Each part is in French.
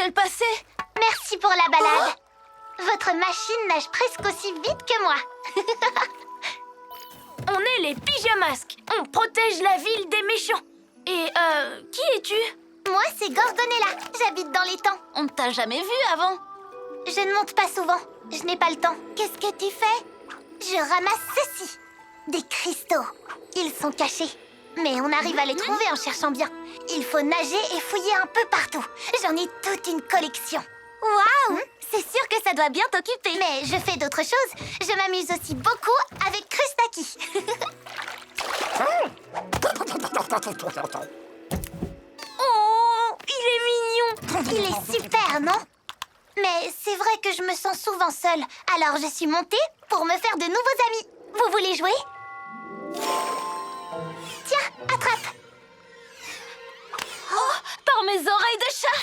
s'est-il passé? Merci pour la balade. Votre machine nage presque aussi vite que moi. On est les pyjamasques. On protège la ville des méchants. Et, qui es-tu? Moi, c'est Gorgonella. J'habite dans l'étang. On ne t'a jamais vu avant. Je ne monte pas souvent. Je n'ai pas le temps. Qu'est-ce que tu fais? Je ramasse ceci. Des cristaux. Ils sont cachés. Mais on arrive à les trouver en cherchant bien. Il faut nager et fouiller un peu partout. J'en ai toute une collection. Waouh! C'est sûr que ça doit bien t'occuper. Mais je fais d'autres choses. Je m'amuse aussi beaucoup avec Krustaki. Oh, il est mignon. Il est super, non? Mais c'est vrai que je me sens souvent seule. Alors je suis montée pour me faire de nouveaux amis. Vous voulez jouer? Tiens, attrape. Oh, par mes oreilles de chat.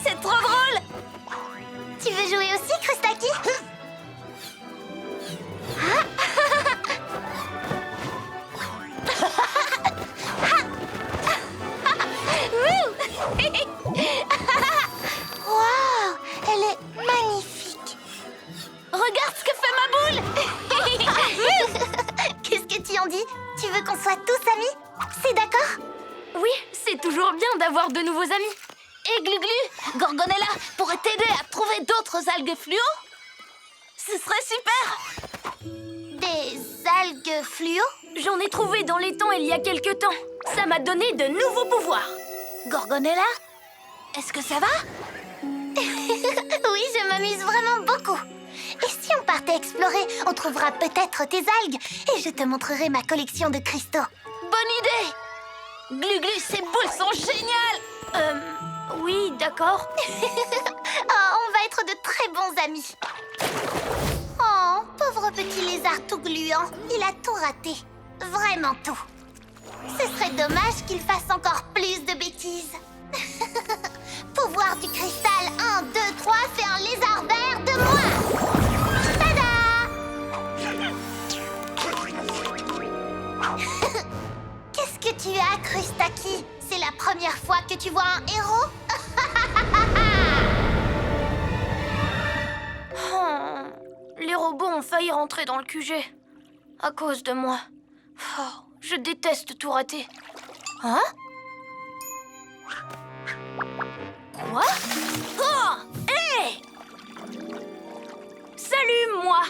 C'est trop drôle. Tu veux jouer aussi, Krustaki? Waouh, elle est magnifique. Regarde ce que fait ma boule. Qu'est-ce que tu en dis? Tu veux qu'on soit tous amis? C'est d'accord? Oui, c'est toujours bien d'avoir de nouveaux amis. Et Gluglu, Gorgonella pourrait t'aider à trouver d'autres algues fluo? Ce serait super. Des algues fluo? J'en ai trouvé dans l'étang il y a quelque temps. Ça m'a donné de nouveaux pouvoirs. Gorgonella, est-ce que ça va? Oui, je m'amuse vraiment beaucoup. Et si on partait explorer, on trouvera peut-être tes algues et je te montrerai ma collection de cristaux. Bonne idée. Gluglu, ces boules sont géniales. Oui, d'accord. Oh, on va être de très bons amis. Oh, pauvre petit lézard tout gluant. Il a tout raté. Vraiment tout. Ce serait dommage qu'il fasse encore plus de bêtises. Pouvoir du cristal 1, 2, 3 fait un lézard vert de moi. Tada! Qu'est-ce que tu as, Krustaki? C'est la première fois que tu vois un héros? Oh, les robots ont failli rentrer dans le QG. À cause de moi. Oh, je déteste tout rater. Hein? Quoi? Oh! Hé! Salut, moi!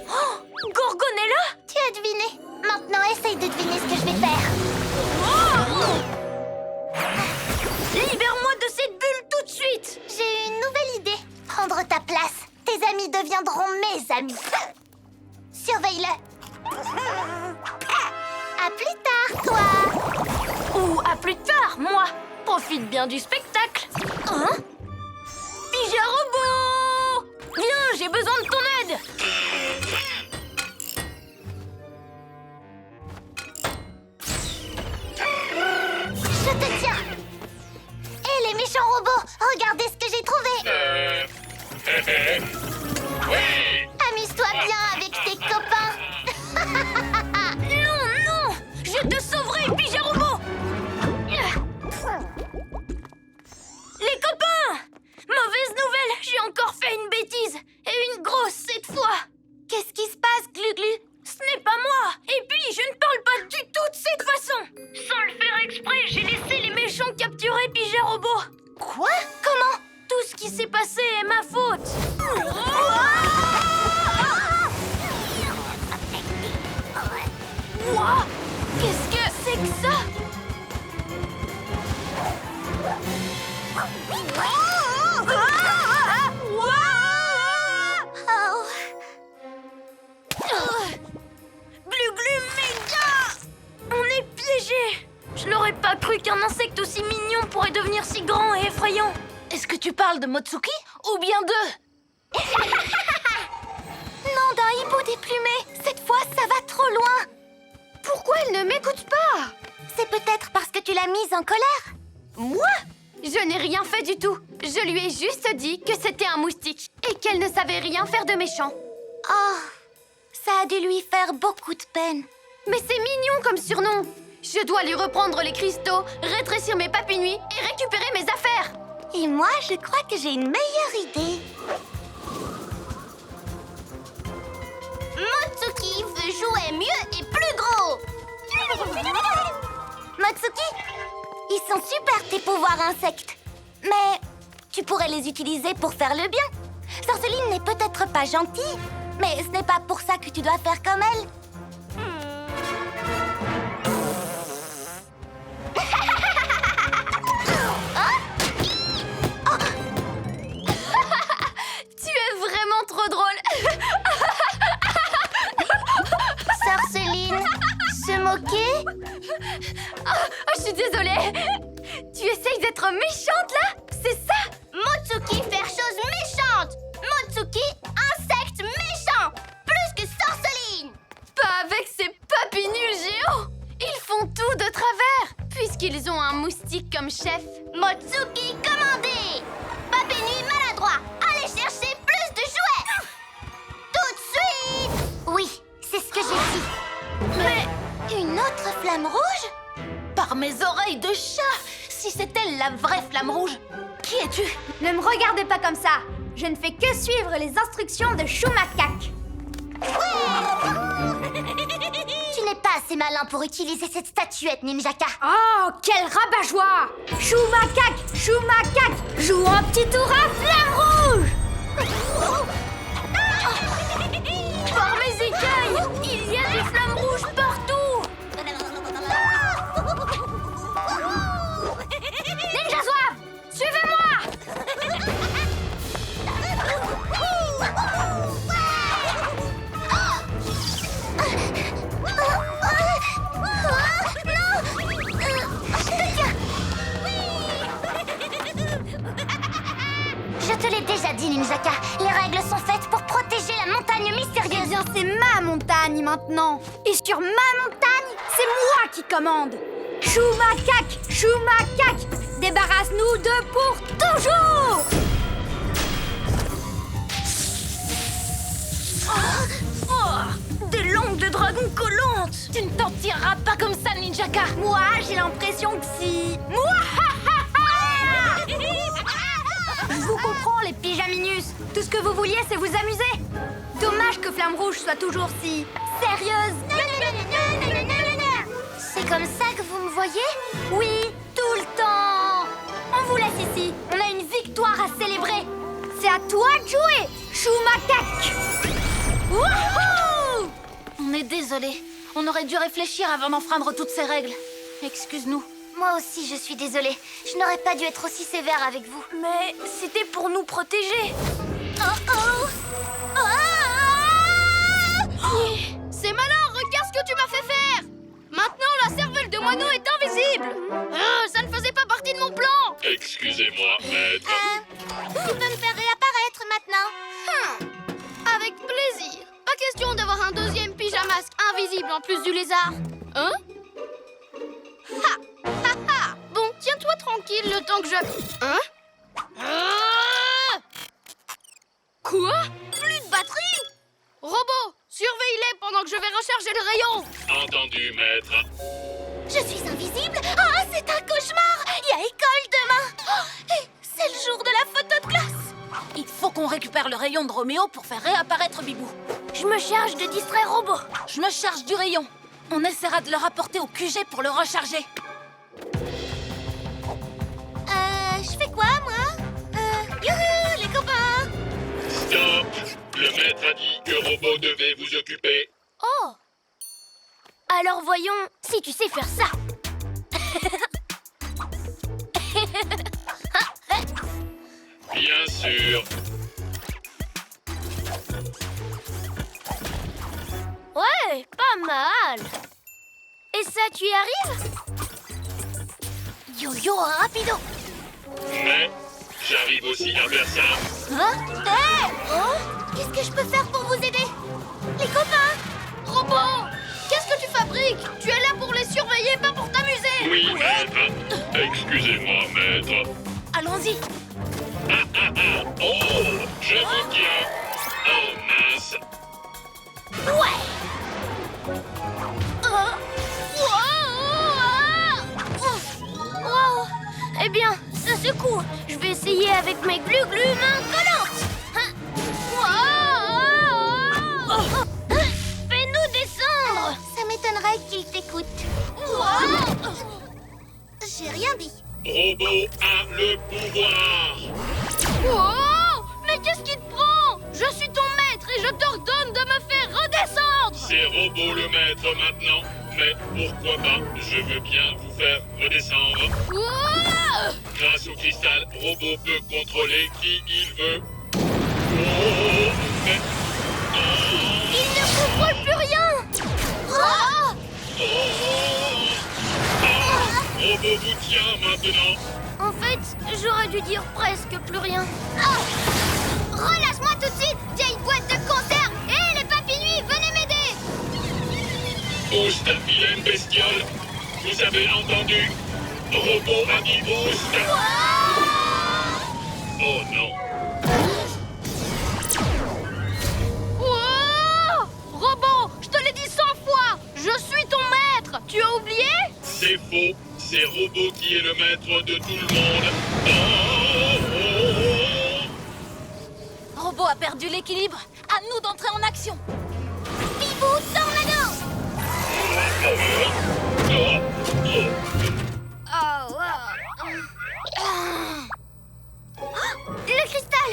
Oh! Gorgonella? Tu as deviné. Maintenant, essaye de deviner ce que je vais faire. Oh! Libère-moi de cette bulle tout de suite! J'ai une nouvelle idée. Prendre ta place. Tes amis deviendront mes amis. Surveille-le. À plus tard, toi. Ou à plus tard, moi! Profite bien du spectacle! Hein? Pyja robot! Viens, j'ai besoin de ton aide! Je te tiens. Hé, les méchants robots, regardez ce que j'ai trouvé. Amuse-toi bien avec tes copains. Non, non! Je te sauverai, Pyja robot! Les copains! Mauvaise nouvelle, j'ai encore fait une bêtise! Et une grosse cette fois! Qu'est-ce qui se passe, Gluglu? Ce n'est pas moi! Et puis, je ne parle pas du tout de cette façon! Sans le faire exprès, j'ai laissé les méchants capturer Pyja robot! Quoi? Comment? Tout ce qui s'est passé est ma faute! Ouah! Qu'est-ce que c'est que ça? Oh. Glu-glu méga! On est piégés! Je n'aurais pas cru qu'un insecte aussi mignon pourrait devenir si grand et effrayant. Est-ce que tu parles de Motsuki ou bien de... Non, d'un hibou déplumé. Cette fois, ça va trop loin. Pourquoi elle ne m'écoute pas? C'est peut-être parce que tu l'as mise en colère. Moi? Je n'ai rien fait du tout. Je lui ai juste dit que c'était un moustique et qu'elle ne savait rien faire de méchant. Oh, ça a dû lui faire beaucoup de peine. Mais c'est mignon comme surnom. Je dois lui reprendre les cristaux, rétrécir mes papinuits et récupérer mes affaires. Et moi, je crois que j'ai une meilleure idée. Motsuki veut jouer mieux et plus gros. Motsuki, ils sont super tes pouvoirs insectes. Mais tu pourrais les utiliser pour faire le bien. Sorceline n'est peut-être pas gentille, mais ce n'est pas pour ça que tu dois faire comme elle. Tu es vraiment trop drôle. Sorceline, se moquer? Je suis désolée. Tu essayes d'être méchante là? C'est ça? Motsuki faire chose méchante. Motsuki, insecte méchant. Plus que Sorceline. Pas avec ces papinules géants. Ils font tout de travers, puisqu'ils ont un moustique comme chef. Motsuki commandé. Papinui maladroit. Allez chercher plus de jouets. Tout de suite. Oui, c'est ce que j'ai dit. Mais Une autre flamme rouge? par mes oreilles de chat, si c'est elle la vraie flamme rouge, qui es-tu? Ne me regardez pas comme ça. Je ne fais que suivre les instructions de Shumakak. Tu n'es pas assez malin pour utiliser cette statuette, Ninjaka. Oh, quel rabat-joie! Shumakak, Shumakak, joue un petit tour à flamme rouge! Par mes écailles, il y a des flammes rouges partout. Ninja Zouave, suivez-moi! Je te l'ai déjà dit, Ninjaka. Les règles sont faites pour protéger la montagne Eh mystérieuse. bien, c'est ma montagne maintenant. Et sur ma montagne, c'est moi qui commande. Shumakak, Shumakak, débarrasse-nous de pour toujours! Des langues de dragon collantes. Tu ne t'en tireras pas comme ça, Ninjaka. Moi, j'ai l'impression que si... Mouahaha! Je vous comprends, les pyjaminus. Tout ce que vous vouliez, c'est vous amuser. Dommage que Flamme Rouge soit toujours si sérieuse. C'est comme ça que vous me voyez? Oui, tout le temps. On vous laisse ici. On a une victoire à célébrer. C'est à toi de jouer, Shumakak. Wouhou! On est désolé. On aurait dû réfléchir avant d'enfreindre toutes ces règles. Excuse-nous. Moi aussi, je suis désolée. Je n'aurais pas dû être aussi sévère avec vous. Mais c'était pour nous protéger. C'est malin, regarde ce que tu m'as fait faire. Maintenant, la cervelle de moineau est invisible. Ça ne faisait pas partie de mon plan. Excusez-moi, maître. Tu peux me faire réapparaître maintenant? Avec plaisir. Pas question d'avoir un deuxième pyjamasque invisible en plus du lézard. Hein? Ha! Ha ha! Bon, tiens-toi tranquille le temps que je... Hein? Quoi? Plus de batterie? Robot, surveille-les pendant que je vais recharger le rayon. Entendu, maître. Je suis invisible? Ah, c'est un cauchemar! Il y a école demain! Oh, et c'est le jour de la photo de classe! Il faut qu'on récupère le rayon de Roméo pour faire réapparaître Bibou. Je me charge de distraire Robot. Je me charge du rayon. On essaiera de le rapporter au QG pour le recharger. Je fais quoi, moi? Youhou, les copains! Stop! Le maître a dit que Robot devait vous occuper. Oh! Alors voyons si tu sais faire ça. Bien sûr. Ouais, pas mal. Et ça, tu y arrives? Yo-yo, rapido! Mais j'arrive aussi à faire ça. Hein? Oh! Qu'est-ce que je peux faire pour vous aider? Les copains! Robot! Qu'est-ce que tu fabriques? Tu es là pour les surveiller, pas pour t'amuser! Oui, maître. Excusez-moi, maître. Allons-y! Oh, je vous tiens. Oh, mince. Ouais! Wow! ce coup. Je vais essayer avec mes glu-glu mains collantes. Hein? Fais-nous descendre. Ça m'étonnerait qu'il t'écoute. J'ai rien dit. Robot a le pouvoir. Oh! Mais qu'est-ce qui te prend? Je suis ton maître et je t'ordonne de me faire redescendre. C'est Robot le maître maintenant. Mais pourquoi pas? Je veux bien vous faire redescendre. Oh! Grâce au cristal, Robot peut contrôler qui il veut. Oh, mais... Il ne contrôle plus rien. Oh! Robot vous tient maintenant. En fait, j'aurais dû dire presque plus rien. Relâche-moi tout de suite, vieille boîte de conserve. Hé, les papinouis, venez m'aider. Boost, vilaine bestiole. Vous avez entendu? Robot a dit boost. Oh non. Oh! Robot, je te l'ai dit 100 fois. Je suis ton maître. Tu as oublié? C'est faux. C'est Robot qui est le maître de tout le monde. Robot a perdu l'équilibre. À nous d'entrer en action. Bibou, tornado. Le cristal.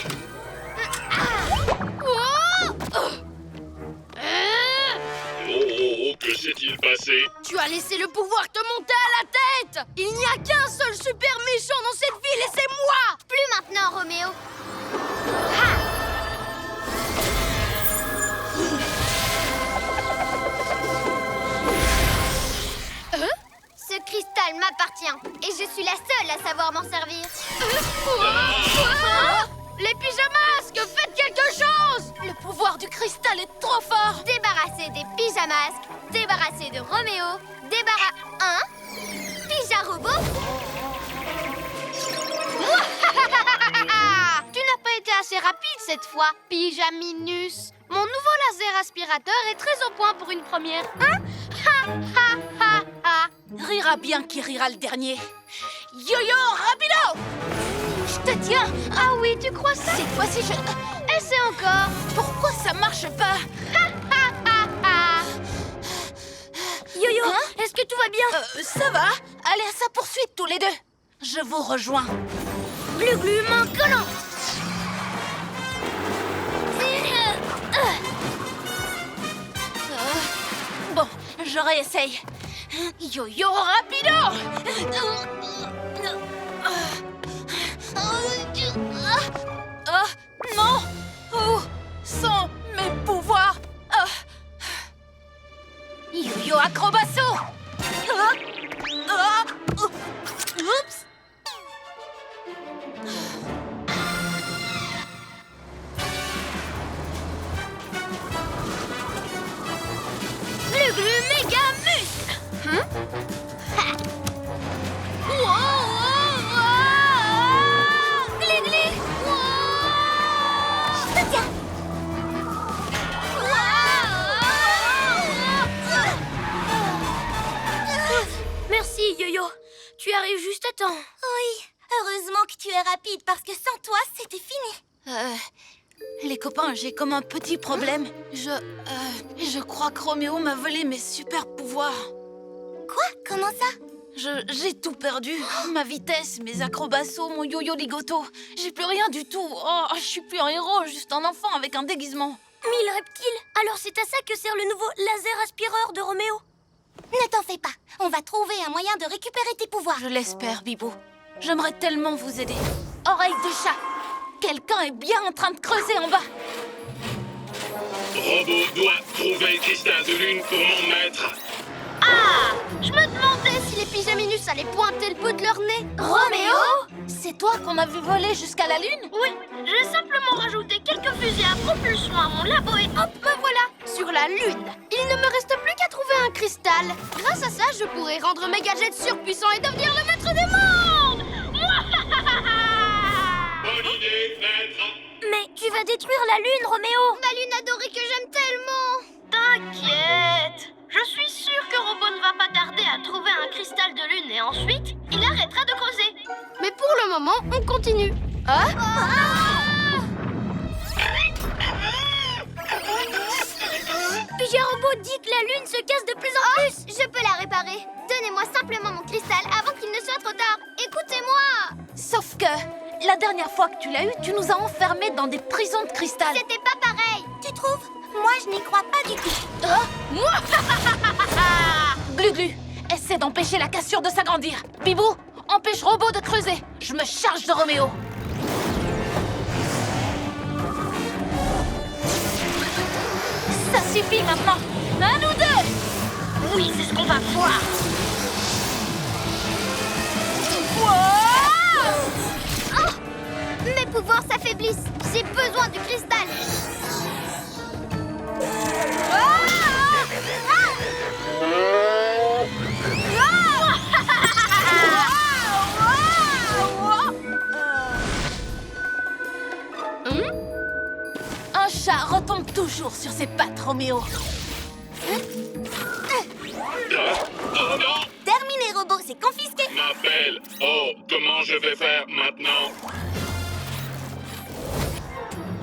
Oh, que s'est-il passé? Tu as laissé le pouvoir te monter à la tête. Il n'y a qu'un seul super méchant dans cette ville et c'est moi. Plus maintenant, Roméo. Ce cristal m'appartient et je suis la seule à savoir m'en servir. Les pyjamasques, faites quelque chose. Le pouvoir du cristal est trop fort. Débarrassé des pyjamasques, débarrassé de Roméo, Pyja-robot. Tu n'as pas été assez rapide cette fois, Pyjaminus. Mon nouveau laser aspirateur est très au point pour une première. Hein? Rira bien qui rira le dernier. Yo-yo, rapido. Je te tiens. Ah oui, tu crois ça? Cette fois-ci, je... Essaie encore. Pourquoi ça marche pas? Yo-yo, est-ce que tout va bien? Ça va. Allez à sa poursuite tous les deux. Je vous rejoins. Glu-glu, main collante. Bon, je réessaye. Yo-yo, rapido. Non. Où sont mes pouvoirs? Yo-yo acrobasso. Oups. Glu-glu méga muscle. Glu-glu. Je te tiens. Merci, Yo-Yo. Tu arrives juste à temps. Oui, heureusement que tu es rapide parce que sans toi, c'était fini. Les copains, j'ai comme un petit problème. Je crois que Roméo m'a volé mes super pouvoirs. Quoi? Comment ça? J'ai tout perdu. Ma vitesse, mes acrobassos, mon yo-yo ligoto. J'ai plus rien du tout. Oh, je suis plus un héros, juste un enfant avec un déguisement. Mille reptiles. Alors c'est à ça que sert le nouveau laser aspireur de Roméo? Ne t'en fais pas. On va trouver un moyen de récupérer tes pouvoirs. Je l'espère, Bibou. J'aimerais tellement vous aider. Oreille de chat. Quelqu'un est bien en train de creuser en bas. Robot doit trouver le cristal de lune pour mon maître. Je me demandais si les pyjaminus allaient pointer le bout de leur nez. Roméo? C'est toi qu'on a vu voler jusqu'à la Lune? Oui, j'ai simplement rajouté quelques fusées à propulsion à mon labo et hop, me voilà sur la Lune. Il ne me reste plus qu'à trouver un cristal. Grâce à ça, je pourrai rendre mes gadgets surpuissants et devenir le maître du monde. Bonne idée, maître. Mais tu vas détruire la Lune, Roméo. Ma Lune adorée que j'aime tellement. T'inquiète, je suis sûre que Robot ne va pas tarder à trouver un cristal de lune et ensuite, il arrêtera de creuser. Mais pour le moment, on continue. Pijarobot dit que la lune se casse de plus en plus. Je peux la réparer. Donnez-moi simplement mon cristal avant qu'il ne soit trop tard. Écoutez-moi. Sauf que, la dernière fois que tu l'as eu, tu nous as enfermés dans des prisons de cristal. C'était pas pareil. Tu trouves? Moi, je n'y crois pas du tout. Glu-Glu, essaie d'empêcher la cassure de s'agrandir. Bibou, empêche Robot de creuser. Je me charge de Roméo. Ça suffit maintenant. À nous deux. Oui, c'est ce qu'on va voir. Mes pouvoirs s'affaiblissent. J'ai besoin du cristal. Un chat retombe toujours sur ses pattes, Roméo. Oh non! Terminé, robot, c'est confisqué. Ma belle! Oh, comment je vais faire maintenant?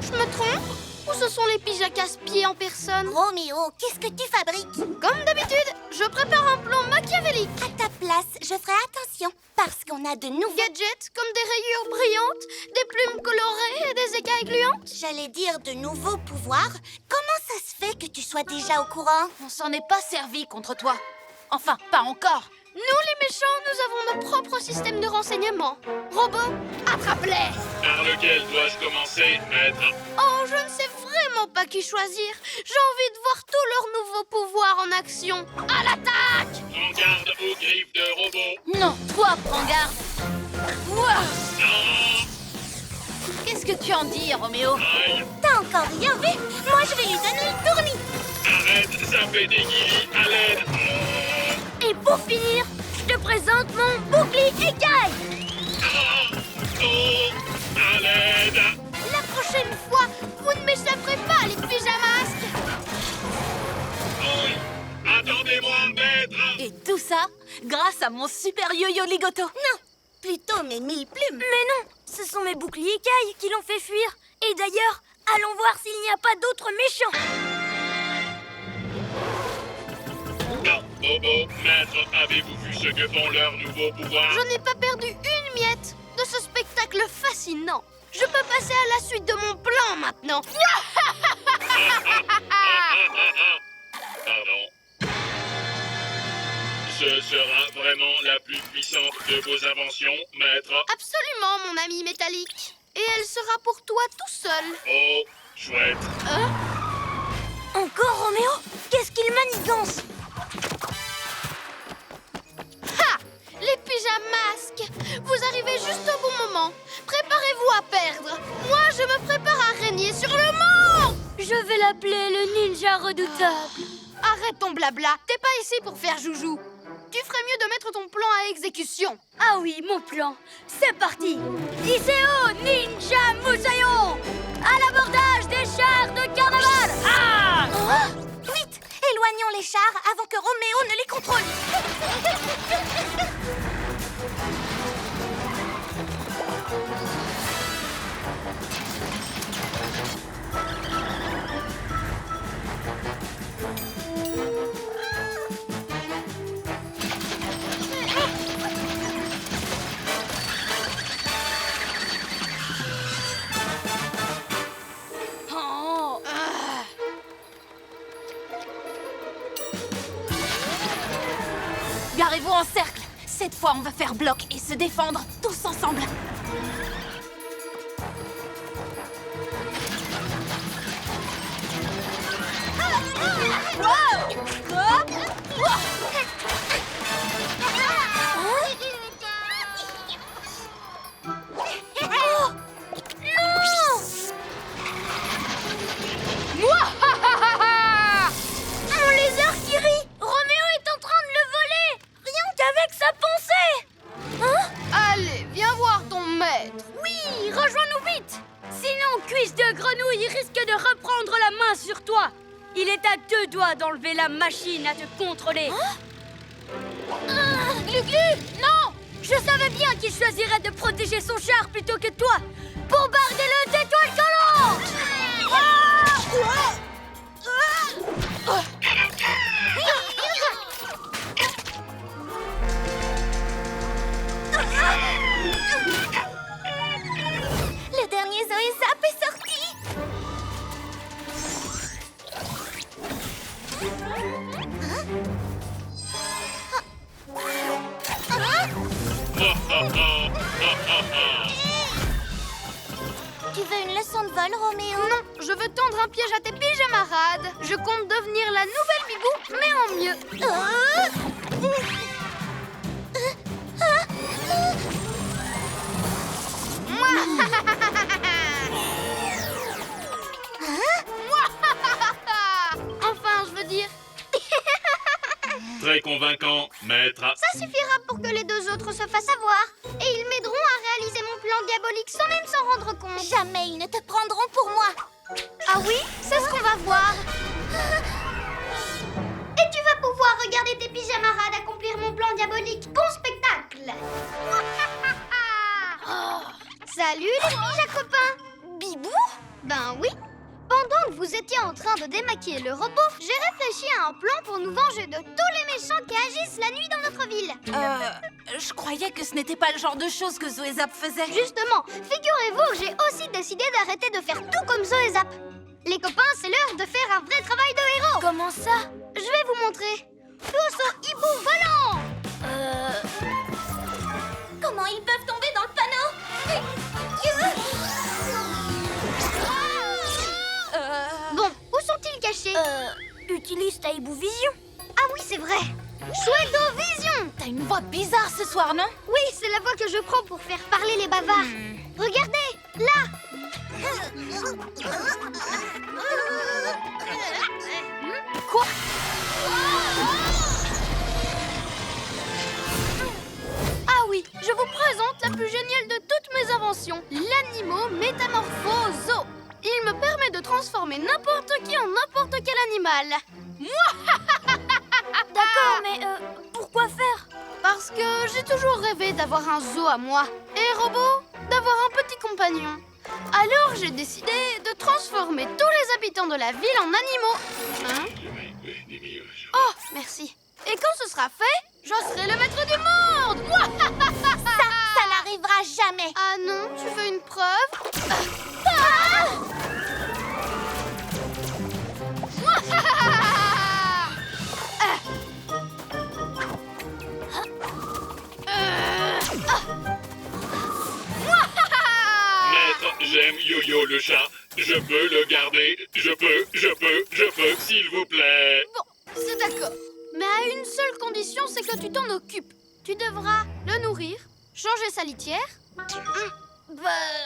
Je me trompe? Ou ce sont les piges à casse-pieds en personne? Roméo, qu'est-ce que tu fabriques? Comme d'habitude, je prépare un plan machiavélique. À ta place, je ferai attention, parce qu'on a de nouveaux... Gadgets comme des rayures brillantes, des plumes colorées et des écailles gluantes. J'allais dire de nouveaux pouvoirs. Comment ça se fait que tu sois déjà au courant? On s'en est pas servi contre toi. Enfin, pas encore. Nous, les méchants, nous avons nos propres systèmes de renseignement. Robot, attrape-les! Par lequel dois-je commencer, maître? Oh, je ne sais vraiment pas qui choisir. J'ai envie de voir tous leurs nouveaux pouvoirs en action. À l'attaque! Prends garde aux griffes de robot. Non, toi, prends garde. Ouah. Non! Qu'est-ce que tu en dis, Roméo? Aïe! T'as encore rien vu? Moi, je vais lui donner le tournis. Arrête, ça fait des guillis, à l'aide! Et pour finir, je te présente mon bouclier écaille. Ah! Oh! À l'aide! La prochaine fois, vous ne m'échapperez pas, les pyjamasques! Aïe! Attendez-moi, maître! Et tout ça grâce à mon super yo-yo ligoto. Non, plutôt mes 1000 plumes. Mais non, ce sont mes boucliers écailles qui l'ont fait fuir. Et d'ailleurs, allons voir s'il n'y a pas d'autres méchants. Non, Bobo, maître, avez-vous vu ce que font leurs nouveaux pouvoirs? Je n'ai pas perdu une miette de ce spectacle fascinant. Je peux passer à la suite de mon plan maintenant. Pardon. Ce sera vraiment la plus puissante de vos inventions, maître? Absolument, mon ami métallique. Et elle sera pour toi tout seul. Oh, chouette. Encore, Roméo? Qu'est-ce qu'il manigance? Ha! Les pyjamasques! Vous arrivez juste au bon moment. Préparez-vous à perdre. Moi, je me prépare à régner sur le monde! Je vais l'appeler le ninja redoutable. Arrête ton blabla. T'es pas ici pour faire joujou. Tu ferais mieux de mettre ton plan à exécution. Ah oui, mon plan. C'est parti. Iseo Ninja Musayo. À l'abordage des chars de carnaval. Ah! Vite, éloignons les chars avant que Roméo ne les contrôle. Garez-vous en cercle. Cette fois, on va faire bloc et se défendre tous ensemble. Mon lézard qui rit! Roméo est en train de le voler. Rien qu'avec sa pensée. Allez, viens voir ton maître. Oui, rejoins-nous vite. Sinon, cuisse de grenouille risque de reprendre la main sur toi. Il est à 2 doigts d'enlever la machine à te contrôler. Glu-Glu, non! Je savais bien qu'il choisirait de protéger son char plutôt que toi. Bombardez-le d'étoiles collantes! Le dernier Zoé-Zap est sorti. Tu veux une leçon de vol, Roméo? Non, je veux tendre un piège à tes pyjamarades. Je compte devenir la nouvelle Bibou, mais en mieux. Enfin, je veux dire. Très convaincant, maître. Ça suffira pour que les deux autres se fassent avoir. Et ils m'aideront à réaliser mon plan diabolique sans même s'en rendre compte. Jamais ils ne te prendront pour moi. Ah oui? C'est ce qu'on va voir. Et tu vas pouvoir regarder tes pyjamarades accomplir mon plan diabolique. Bon spectacle. Salut les pyjas copains. Bibou? Ben oui. Pendant que vous étiez en train de démaquiller le robot, j'ai réfléchi à un plan pour nous venger de tous les méchants qui agissent la nuit dans notre ville. Je croyais que ce n'était pas le genre de choses que Zoé-Zap faisait. Justement, figurez-vous que j'ai aussi décidé d'arrêter de faire tout comme Zoé-Zap. Les copains, c'est l'heure de faire un vrai travail de héros. Comment ça? Je vais vous montrer. Tous au hibou volant. Comment ils peuvent tomber dans le panneau? Bon, où sont-ils cachés? Utilise ta hibou vision. Ah oui, c'est vrai. Chouetto Vision. T'as une voix bizarre ce soir, non? Oui, c'est la voix que je prends pour faire parler les bavards. Regardez, là. Quoi? Ah oui, je vous présente la plus géniale de toutes mes inventions, l'Animo Métamorphoso. Il me permet de transformer n'importe qui en n'importe quel animal. D'accord, mais pourquoi faire? Parce que j'ai toujours rêvé d'avoir un zoo à moi. Et robot, d'avoir un petit compagnon. Alors j'ai décidé de transformer tous les habitants de la ville en animaux. Hein? Oh, merci. Et quand ce sera fait, je serai le maître du monde. Ça n'arrivera jamais. Ah non, tu veux une preuve? Maître, j'aime Yo-Yo le chat. Je peux le garder. Je peux, s'il vous plaît. Bon, c'est d'accord. Mais à une seule condition, c'est que tu t'en occupes. Tu devras le nourrir, changer sa litière.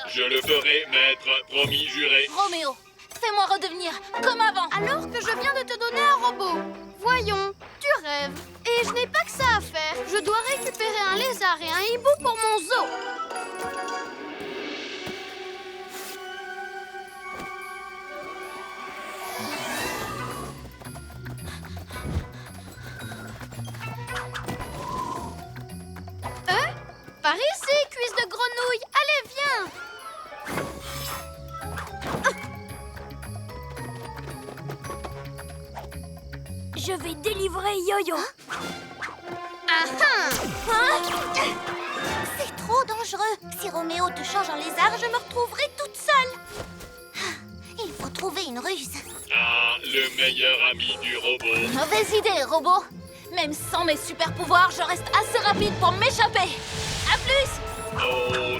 Je le ferai, maître. Promis, juré. Roméo, fais-moi redevenir comme avant. Alors que je viens de te donner un robot. Voyons, tu rêves. Et je n'ai pas que ça à faire. Je dois récupérer un lézard et un hibou pour mon zoo. Par ici, cuisse de grenouille. Allez, viens. Je vais délivrer Yo-Yo. C'est trop dangereux. Si Roméo te change en lézard, je me retrouverai toute seule. Il faut trouver une ruse. Ah, le meilleur ami du robot. Mauvaise idée, robot. Même sans mes super pouvoirs, je reste assez rapide pour m'échapper. À plus. Oh non.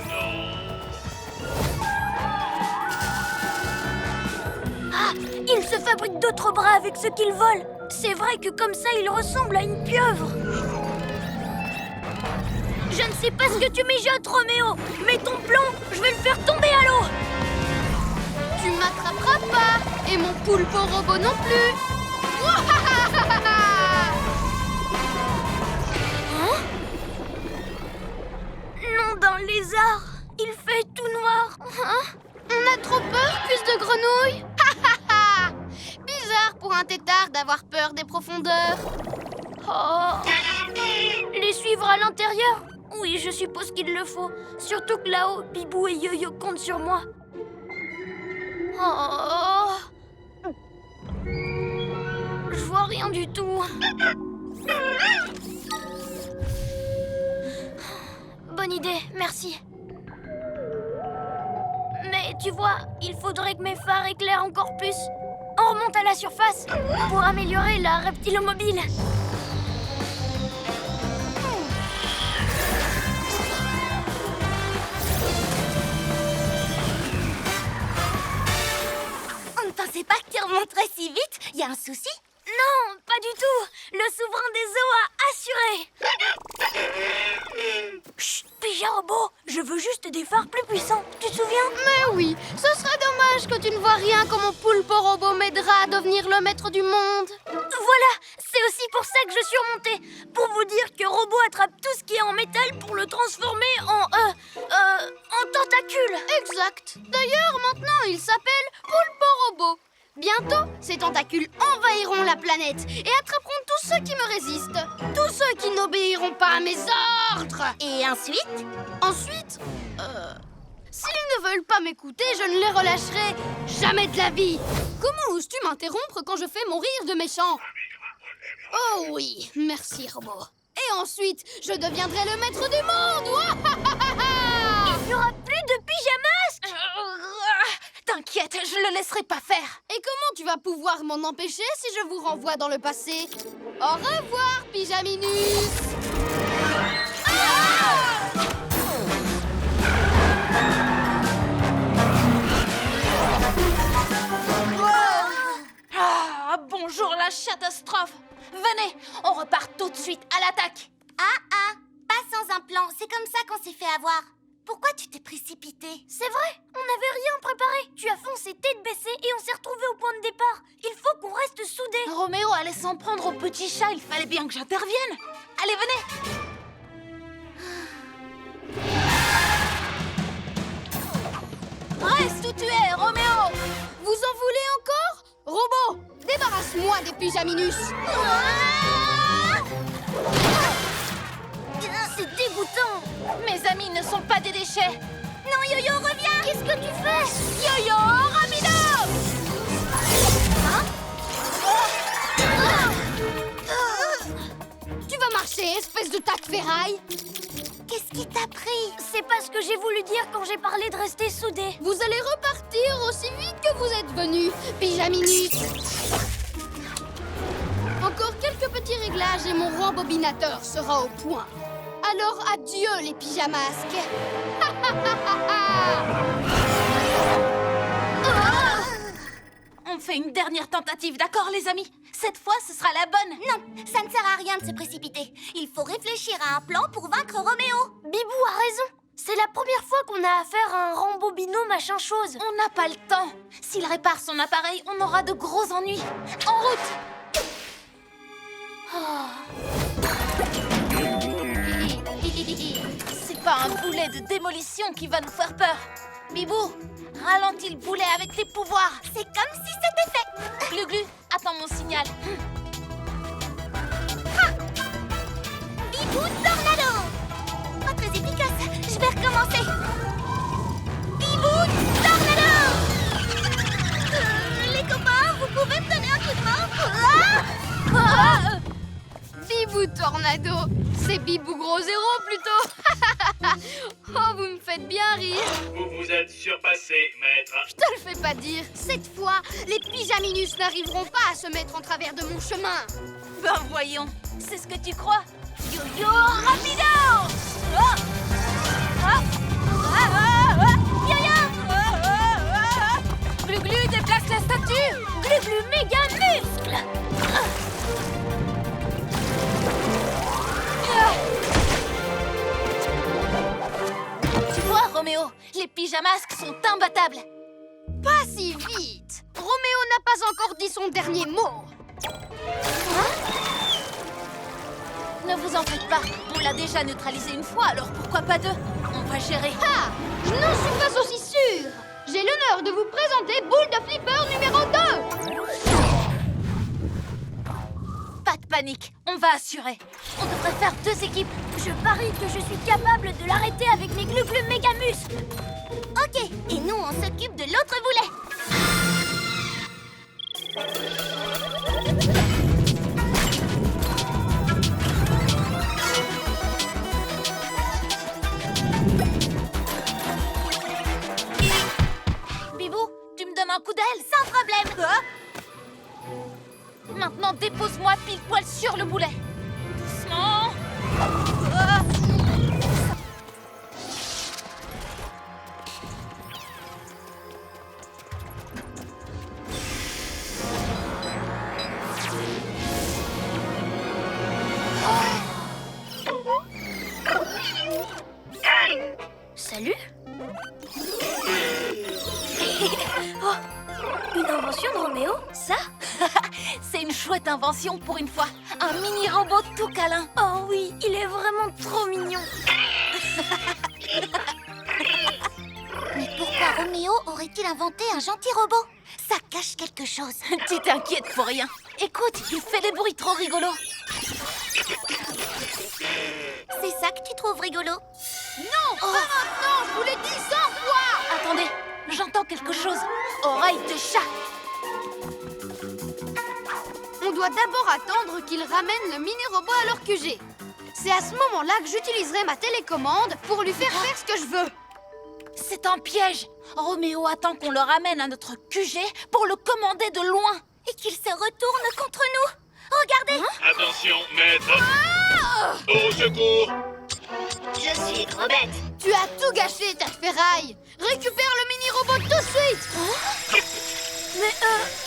Ah, il se fabrique d'autres bras avec ce qu'il vole. C'est vrai que comme ça, il ressemble à une pieuvre. Je ne sais pas ce que tu mijotes, Roméo, mais ton plan, je vais le faire tomber à l'eau. Tu m'attraperas pas. Et mon poulpe robot non plus. Hein? Non, dans le lézard. Il fait tout noir. Hein? On a trop peur, cuisse de grenouille. Bizarre pour un tétard d'avoir peur des profondeurs. Oh. Les suivre à l'intérieur? Oui, je suppose qu'il le faut. Surtout que là-haut, Bibou et Yo-Yo comptent sur moi. Oh. Je vois rien du tout. Bonne idée, merci. Mais tu vois, il faudrait que mes phares éclairent encore plus. On remonte à la surface pour améliorer la reptilomobile. On ne pensait pas que tu remonterais si vite. Y a un souci? Non, pas du tout. Le souverain des eaux a assuré. Chut, Pija Robot, je veux juste des phares plus puissants. Tu te souviens? Mais oui, ce serait dommage que tu ne vois rien quand mon poulpe robot m'aidera à devenir le maître du monde. Voilà, c'est aussi pour ça que je suis remontée. Pour vous dire que Robot attrape tout ce qui est en métal pour le transformer en tentacule. Exact. D'ailleurs, maintenant, il s'appelle Poulpe Robot. Bientôt, ces tentacules envahiront la planète et attraperont tous ceux qui me résistent. Tous ceux qui n'obéiront pas à mes ordres. Et ensuite? Ensuite, s'ils ne veulent pas m'écouter, je ne les relâcherai jamais de la vie. Comment oses-tu m'interrompre quand je fais mon rire de méchant? Oh oui, merci, robot. Et ensuite, je deviendrai le maître du monde. Il n'y aura plus de pyjamas. T'inquiète, je le laisserai pas faire. Et comment tu vas pouvoir m'en empêcher si je vous renvoie dans le passé? Au revoir, Pyjaminus. Bonjour la catastrophe. Venez, on repart tout de suite à l'attaque. Pas sans un plan. C'est comme ça qu'on s'est fait avoir. Pourquoi tu t'es précipité? C'est vrai, on n'avait rien préparé. Tu as foncé tête baissée et on s'est retrouvés au point de départ. Il faut qu'on reste soudés. Roméo allait s'en prendre au petit chat, il fallait bien que j'intervienne. Allez, venez. Reste où tu es, Roméo. Vous en voulez encore? Robot, débarrasse-moi des Pyjaminus. C'est dégoûtant. Mes amis ne sont pas des déchets. Non, Yo-Yo, reviens! Qu'est-ce que tu fais? Yo-yo, rapido. Tu vas marcher, espèce de tas de ferraille. Qu'est-ce qui t'a pris? C'est pas ce que j'ai voulu dire quand j'ai parlé de rester soudés. Vous allez repartir aussi vite que vous êtes venus, Pyjaminus. Encore quelques petits réglages et mon rembobinateur sera au point. Alors adieu les pyjamasques. On fait une dernière tentative, d'accord les amis? Cette fois, ce sera la bonne. Non, ça ne sert à rien de se précipiter. Il faut réfléchir à un plan pour vaincre Roméo. Bibou a raison. C'est la première fois qu'on a affaire à un rembobino machin chose. On n'a pas le temps. S'il répare son appareil, on aura de gros ennuis. En route! C'est pas un boulet de démolition qui va nous faire peur. Bibou, ralentis le boulet avec tes pouvoirs. C'est comme si c'était fait. Glu-glu, attends mon signal. Bibou Tornado. Pas très efficace. Je vais recommencer. Bibou Tornado. Les copains, vous pouvez me donner un coup de main? Bibou Tornado, c'est Bibou Gros Zéro plutôt. Oh, vous me faites bien rire. Vous vous êtes surpassé, maître. Je te le fais pas dire. Cette fois, les Pyjaminus n'arriveront pas à se mettre en travers de mon chemin. Ben voyons, c'est ce que tu crois. Yo-yo, rapido! Yo-yo! Glu-glu, déplace la statue. Glu-glu méga muscle. Tu vois, Roméo, les pyjamasques sont imbattables. Pas si vite. Roméo n'a pas encore dit son dernier mot. Ne vous en faites pas, on l'a déjà neutralisé une fois, alors pourquoi pas deux? On va gérer. Ah, je n'en suis pas aussi sûre. J'ai l'honneur de vous présenter Boule de Flipper numéro 2. Pas de de panique. On va assurer. On devrait faire 2 équipes. Je parie que je suis capable de l'arrêter avec mes glu-glu méga muscles. Ok, et nous, on s'occupe de l'autre boulet. Bibou, tu me donnes un coup d'aile? Sans problème. Maintenant, dépose-moi pile poil sur le boulet. Doucement. Salut. Oh, une invention de Roméo, ça? C'est une chouette invention pour une fois. Un mini-robot tout câlin. Oh oui, il est vraiment trop mignon. Mais pourquoi Roméo aurait-il inventé un gentil robot? Ça cache quelque chose. Tu t'inquiètes pour rien. Écoute, il fait des bruits trop rigolos. C'est ça que tu trouves rigolo? Non, pas maintenant, je vous l'ai dit 100 fois. Attendez, j'entends quelque chose. Oreille de chat. On doit d'abord attendre qu'ils ramènent le mini-robot à leur QG. C'est à ce moment-là que j'utiliserai ma télécommande pour lui faire faire ce que je veux. C'est un piège. Roméo attend qu'on le ramène à notre QG pour le commander de loin. Et qu'il se retourne contre nous. Regardez. Attention, maître. Au secours. Je suis trop bête. Tu as tout gâché, ta ferraille. Récupère le mini-robot tout de suite. Mais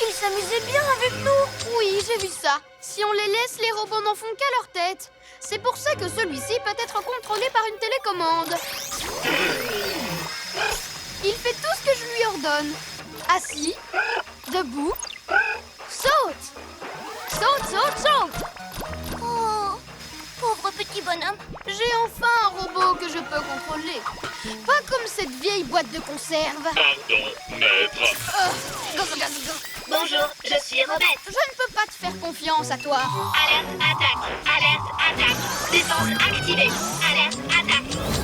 il s'amusait bien avec nous. Oui, j'ai vu ça. Si on les laisse, les robots n'en font qu'à leur tête. C'est pour ça que celui-ci peut être contrôlé par une télécommande. Il fait tout ce que je lui ordonne. Assis, debout, saute. Saute, saute, saute. Oh, pauvre petit bonhomme. J'ai enfin un robot que je peux contrôler. Pas comme cette vieille boîte de conserve. Pardon, maître. Bonjour, je suis Robette. Je ne peux pas te faire confiance à toi. Alerte attaque. Alerte attaque. Défense activée. Alerte attaque.